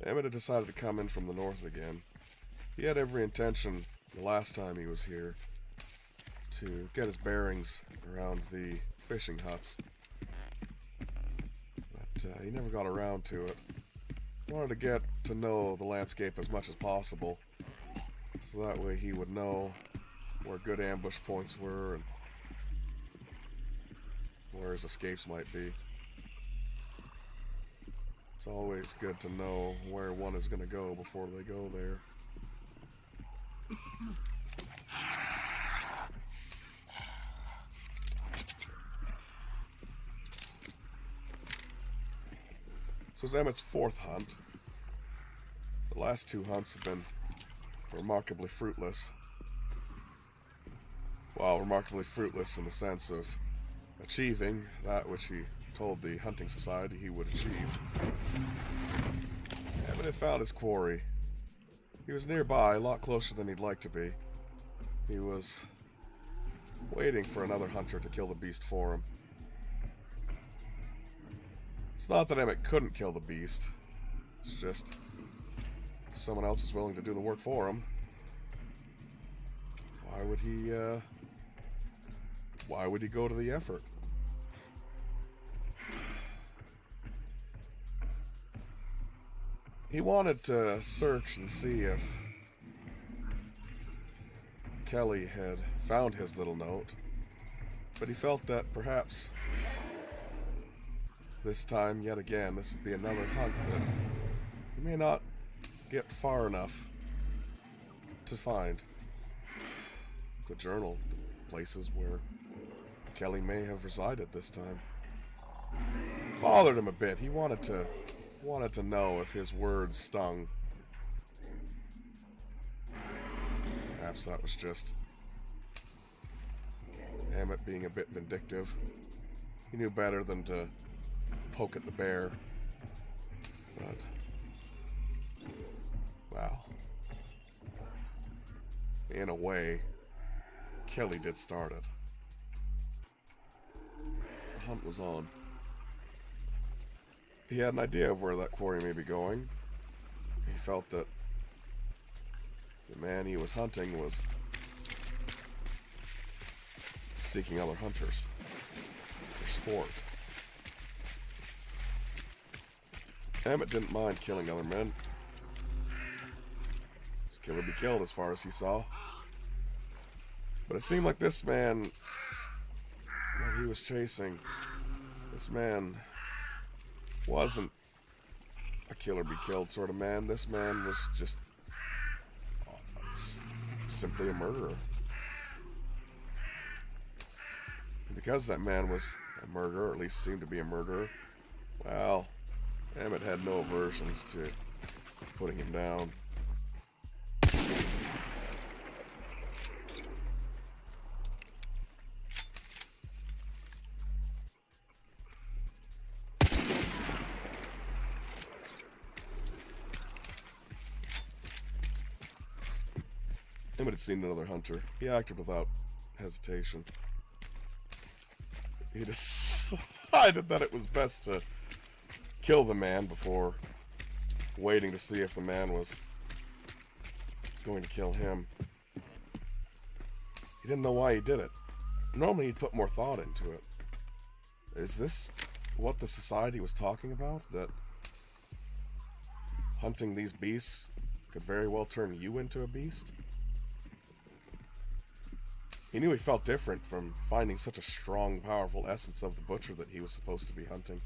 Emmet had decided to come in from the north again. He had every intention, the last time he was here, to get his bearings around the fishing huts. But he never got around to it. He wanted to get to know the landscape as much as possible, so that way he would know where good ambush points were and where his escapes might be. It's always good to know where one is going to go before they go there. So it's Emmet's fourth hunt. The last two hunts have been remarkably fruitless. Well, remarkably fruitless in the sense of achieving that which he told the hunting society he would achieve. Emmet had found his quarry. He was nearby, a lot closer than he'd like to be. He was waiting for another hunter to kill the beast for him. It's not that Emmet couldn't kill the beast. It's just someone else is willing to do the work for him. Why would he go to the effort? He wanted to search and see if Kelly had found his little note, but he felt that perhaps this time, yet again, this would be another hunt that he may not get far enough to find the journal, the places where Kelly may have resided this time. Bothered him a bit. He wanted to know if his words stung. Perhaps that was just Emmet being a bit vindictive. He knew better than to poke at the bear. But, well, in a way, Kelly did start it. The hunt was on. He had an idea of where that quarry may be going. He felt that the man he was hunting was seeking other hunters for sport. Emmet didn't mind killing other men. His killer be killed as far as he saw. But it seemed like this man that he was chasing, this man wasn't a killer be killed sort of man. This man was just simply a murderer. And because that man was a murderer, or at least seemed to be a murderer, well, Emmet had no aversions to putting him down. Emmet had seen another hunter. He acted without hesitation. He decided that it was best to kill the man before waiting to see if the man was going to kill him. He didn't know why he did it. Normally he'd put more thought into it. Is this what the society was talking about? That hunting these beasts could very well turn you into a beast? He knew he felt different from finding such a strong, powerful essence of the butcher that he was supposed to be hunting.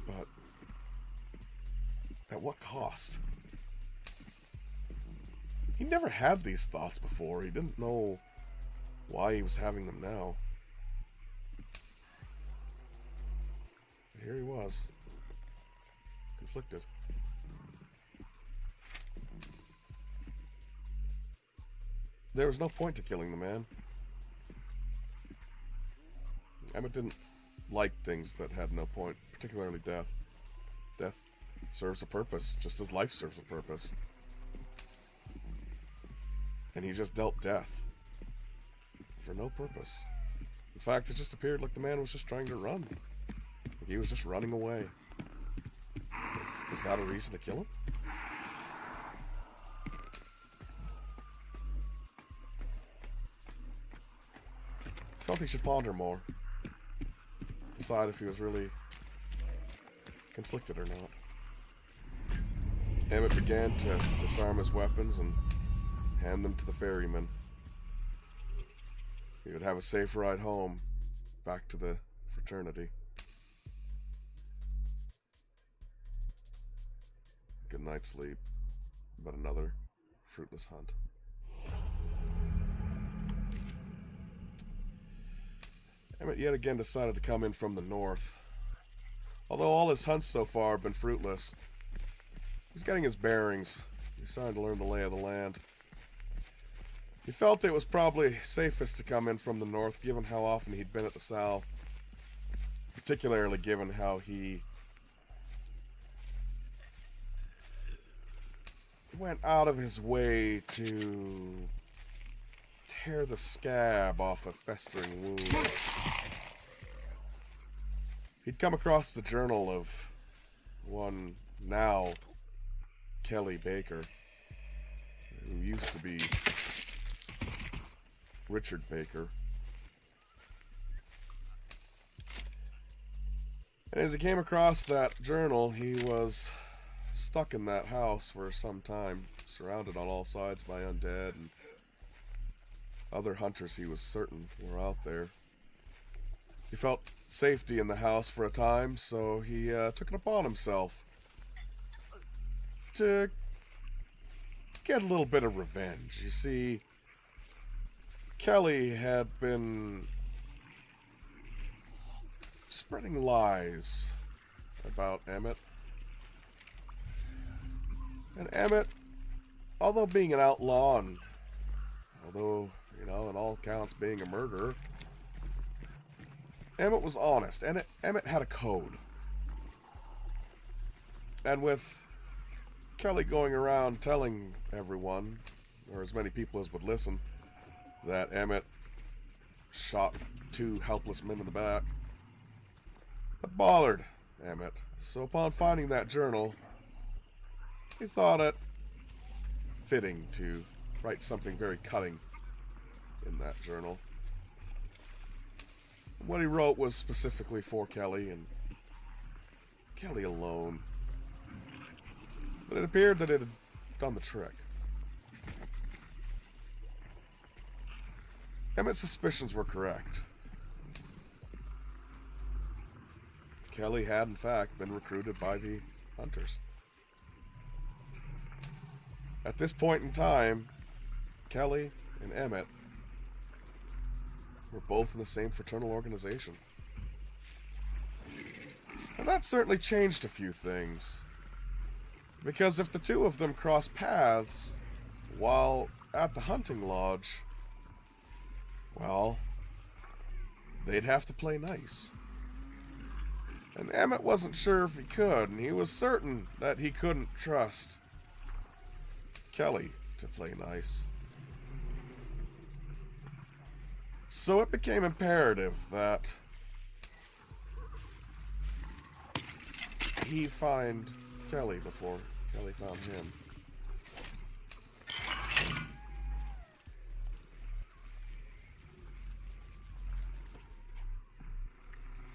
But at what cost? He never had these thoughts before. He didn't know why he was having them now. But here he was, conflicted. There was no point to killing the man. Emmet didn't like things that had no point, particularly death. Death serves a purpose, just as life serves a purpose. And he just dealt death for no purpose. In fact, it just appeared like the man was just trying to run. Like he was just running away. Was that a reason to kill him? Felt he should ponder more. Decide if he was really conflicted or not. Emmet began to disarm his weapons and hand them to the ferryman. He would have a safe ride home, back to the fraternity. Good night's sleep, but another fruitless hunt. Emmet yet again decided to come in from the north. Although all his hunts so far have been fruitless, he's getting his bearings. He's starting to learn the lay of the land. He felt it was probably safest to come in from the north, given how often he'd been at the south. Particularly given how he went out of his way to tear the scab off a festering wound. He'd come across the journal of one now Kelly Baker, who used to be Richard Baker. And as he came across that journal, he was stuck in that house for some time, surrounded on all sides by undead and other hunters he was certain were out there. He felt safety in the house for a time, so he took it upon himself to get a little bit of revenge. You see, Kelly had been spreading lies about Emmet. And Emmet, although being an outlaw and although, you know, in all counts being a murderer, Emmet was honest, and Emmet had a code. And with Kelly going around telling everyone, or as many people as would listen, that Emmet shot 2 helpless men in the back, that bothered Emmet. So upon finding that journal, he thought it fitting to write something very cutting in that journal. What he wrote was specifically for Kelly and Kelly alone. But it appeared that it had done the trick. Emmet's suspicions were correct. Kelly had, in fact, been recruited by the hunters. At this point in time, Kelly and Emmet were both in the same fraternal organization. And that certainly changed a few things. Because if the two of them crossed paths while at the hunting lodge, well, they'd have to play nice. And Emmet wasn't sure if he could, and he was certain that he couldn't trust Kelly to play nice. So it became imperative that he find Kelly before Kelly found him.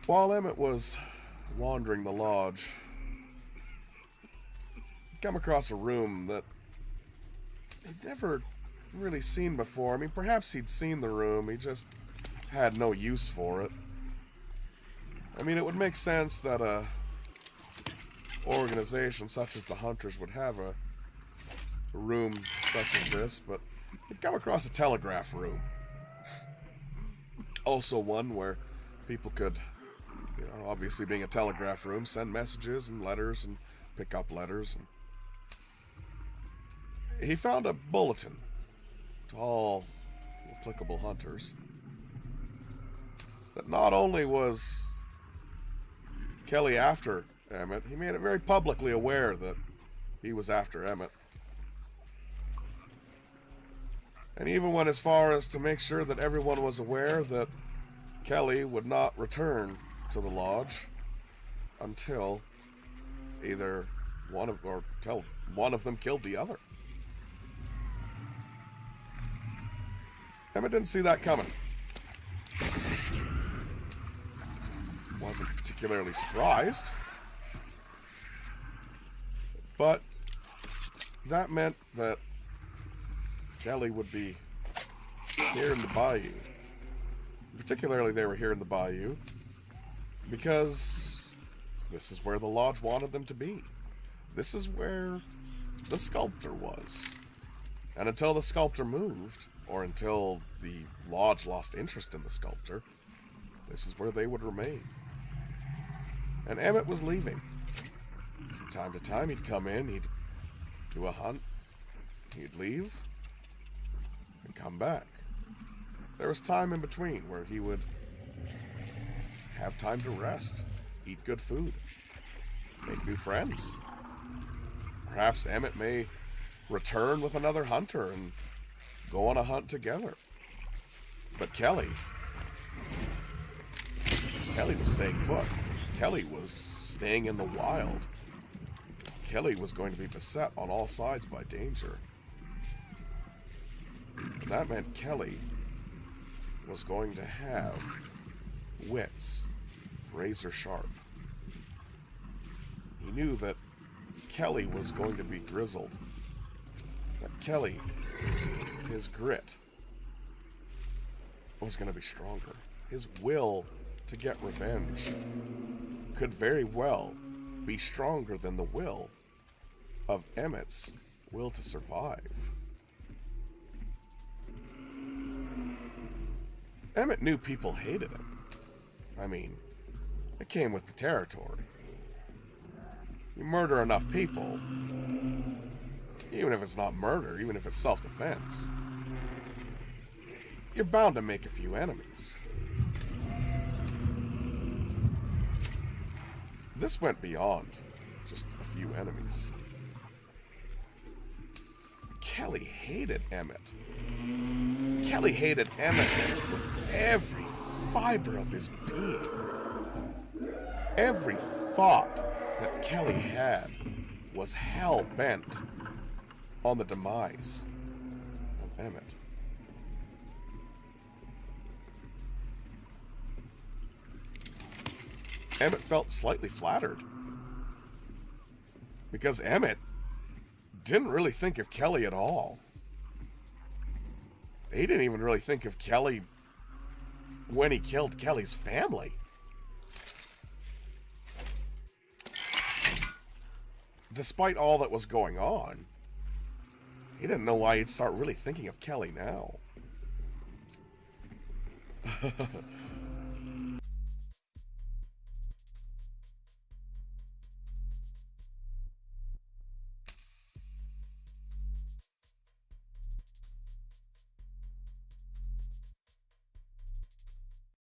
While Emmet was wandering the lodge, he came across a room that he'd never really seen before. I mean, perhaps he'd seen the room, he just had no use for it. I mean, it would make sense that a organization such as the Hunters would have a room such as this, but he'd come across a telegraph room. Also one where people could, you know, obviously being a telegraph room, send messages and letters and pick up letters. And he found a bulletin to all applicable hunters that not only was Kelly after Emmet, he made it very publicly aware that he was after Emmet. And even went as far as to make sure that everyone was aware that Kelly would not return to the lodge until either till one of them killed the other. Emmet didn't see that coming. Wasn't particularly surprised. But that meant that Kelly would be here in the bayou. Particularly they were here in the bayou because this is where the lodge wanted them to be. This is where the sculptor was. And until the sculptor moved, or until the lodge lost interest in the sculptor, this is where they would remain. And Emmet was leaving. From time to time, he'd come in, he'd do a hunt, he'd leave, and come back. There was time in between where he would have time to rest, eat good food, make new friends. Perhaps Emmet may return with another hunter and go on a hunt together. But Kelly was staying put. Kelly was staying in the wild. Kelly was going to be beset on all sides by danger. And that meant Kelly was going to have wits razor sharp. He knew that Kelly was going to be grizzled. That Kelly, his grit, was going to be stronger. His will to get revenge could very well be stronger than the will of Emmet's will to survive. Emmet knew people hated him. I mean, it came with the territory. You murder enough people, even if it's not murder, even if it's self-defense, you're bound to make a few enemies. This went beyond just a few enemies. Kelly hated Emmet. Kelly hated Emmet with every fiber of his being. Every thought that Kelly had was hell-bent on the demise of Emmet. Emmet felt slightly flattered because Emmet didn't really think of Kelly at all. He didn't even really think of Kelly when he killed Kelly's family. Despite all that was going on, he didn't know why he'd start really thinking of Kelly now.